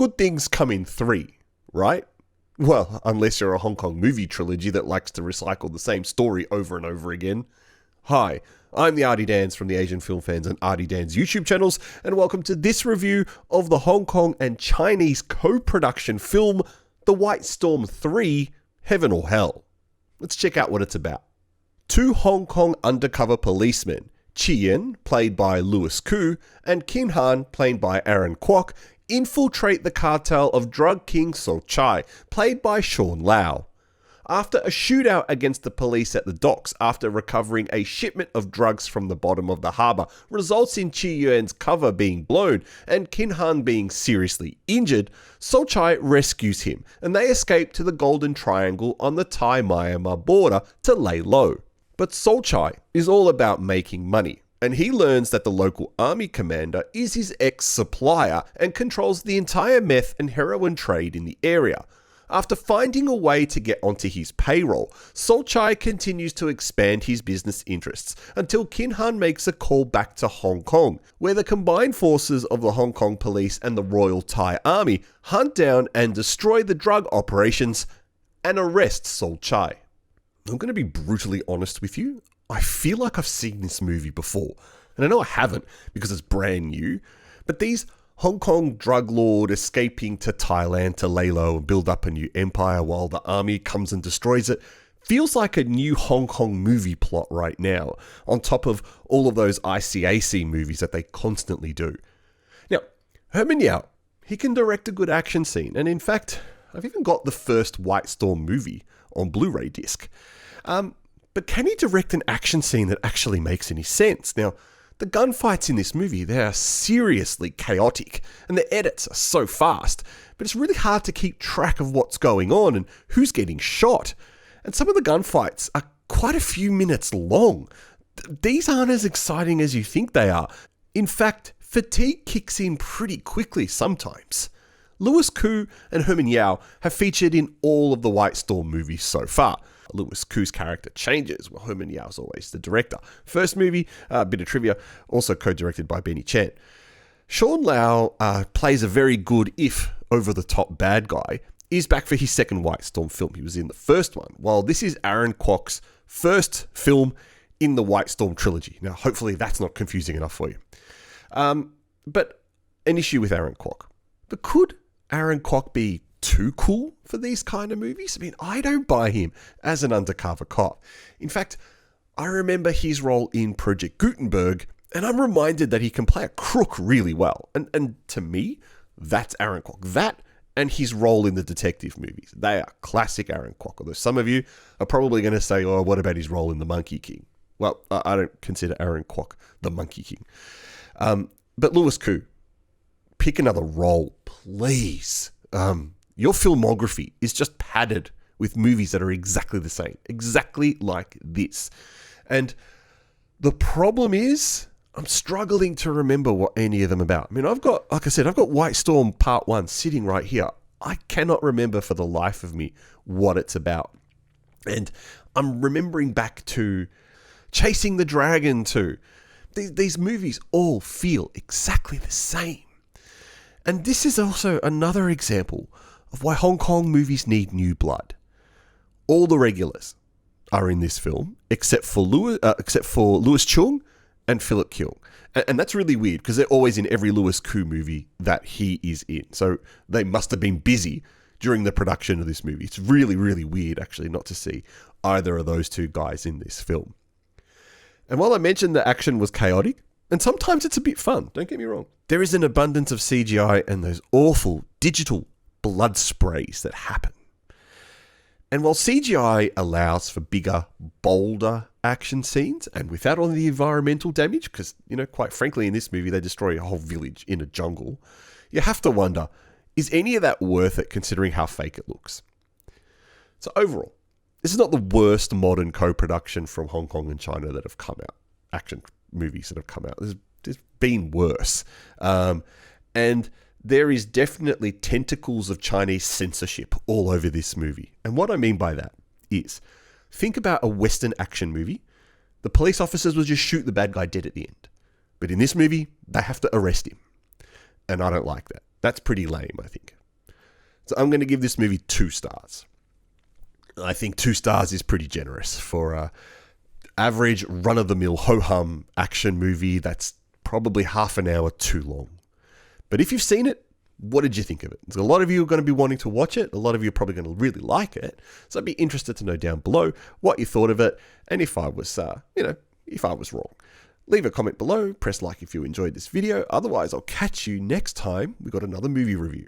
good things come in three, right? Well, unless you're a Hong Kong movie trilogy that likes to recycle the same story over and over again. Hi, I'm the Artie Dans from the Asian Film Fans and Artie Dans YouTube channels, and welcome to this review of the Hong Kong and Chinese co-production film, The White Storm 3, Heaven or Hell. Let's check out what it's about. Two Hong Kong undercover policemen, Chi Yen, played by Louis Koo, and Kin Han, played by Aaron Kwok, infiltrate the cartel of drug king So Chai, played by Sean Lau. After a shootout against the police at the docks after recovering a shipment of drugs from the bottom of the harbour results in Chi Yen's cover being blown and Kin Han being seriously injured, So Chai rescues him and they escape to the Golden Triangle on the Thai-Myanmar border to lay low. But So Chai is all about making money, and he learns that the local army commander is his ex-supplier and controls the entire meth and heroin trade in the area. After finding a way to get onto his payroll, So Chai continues to expand his business interests until Kin Han makes a call back to Hong Kong, where the combined forces of the Hong Kong police and the Royal Thai Army hunt down and destroy the drug operations and arrest So Chai. I'm going to be brutally honest with you. I feel like I've seen this movie before, and I know I haven't because it's brand new, but these Hong Kong drug lord escaping to Thailand to lay low and build up a new empire while the army comes and destroys it feels like a new Hong Kong movie plot right now, on top of all of those ICAC movies that they constantly do. Now, Herman Yau, he can direct a good action scene, and in fact, I've even got the first White Storm movie on Blu-ray disc. But can he direct an action scene that actually makes any sense? Now, the gunfights in this movie, they are seriously chaotic, and the edits are so fast, but it's really hard to keep track of what's going on and who's getting shot. And some of the gunfights are quite a few minutes long. These aren't as exciting as you think they are. In fact, fatigue kicks in pretty quickly sometimes. Louis Koo and Herman Yau have featured in all of the White Storm movies so far. Louis Koo's character changes, while Herman Yau is always the director. First movie, a bit of trivia, also co-directed by Benny Chan. Sean Lau plays a very good, if over-the-top bad guy, is back for his second White Storm film. He was in the first one, while this is Aaron Kwok's first film in the White Storm trilogy. Now, hopefully that's not confusing enough for you. But an issue with Aaron Kwok. But could Aaron Kwok be too cool for these kind of movies? I mean, I don't buy him as an undercover cop. In fact, I remember his role in Project Gutenberg, and I'm reminded that he can play a crook really well. And to me, that's Aaron Kwok. That and his role in the detective movies. They are classic Aaron Kwok. Although some of you are probably going to say, oh, what about his role in The Monkey King? Well, I don't consider Aaron Kwok the Monkey King. But Louis Koo, pick another role, please. Your filmography is just padded with movies that are exactly the same, exactly like this. And the problem is, I'm struggling to remember what any of them about. I mean, I've got White Storm Part 1 sitting right here. I cannot remember for the life of me what it's about. And I'm remembering back to Chasing the Dragon 2. These movies all feel exactly the same. And this is also another example of why Hong Kong movies need new blood. All the regulars are in this film, except for Louis Chung and Philip Keung. And that's really weird, because they're always in every Louis Koo movie that he is in. So they must have been busy during the production of this movie. It's really, really weird, actually, not to see either of those two guys in this film. And while I mentioned the action was chaotic, and sometimes it's a bit fun, don't get me wrong, there is an abundance of CGI and those awful digital blood sprays that happen. And while CGI allows for bigger, bolder action scenes, and without all the environmental damage, because, quite frankly, in this movie, they destroy a whole village in a jungle, you have to wonder, is any of that worth it considering how fake it looks? So overall, this is not the worst modern co-production from Hong Kong and China that have come out. Action movies that have come out. There's been worse. And there is definitely tentacles of Chinese censorship all over this movie. And what I mean by that is, think about a Western action movie. The police officers will just shoot the bad guy dead at the end. But in this movie, they have to arrest him. And I don't like that. That's pretty lame, I think. So I'm going to give this movie 2 stars. I think 2 stars is pretty generous for a average run-of-the-mill ho-hum action movie that's probably half an hour too long. But if you've seen it, what did you think of it? A lot of you are going to be wanting to watch it. A lot of you are probably going to really like it. So I'd be interested to know down below what you thought of it, and if I was, if I was wrong. Leave a comment below, press like if you enjoyed this video. Otherwise, I'll catch you next time we got another movie review.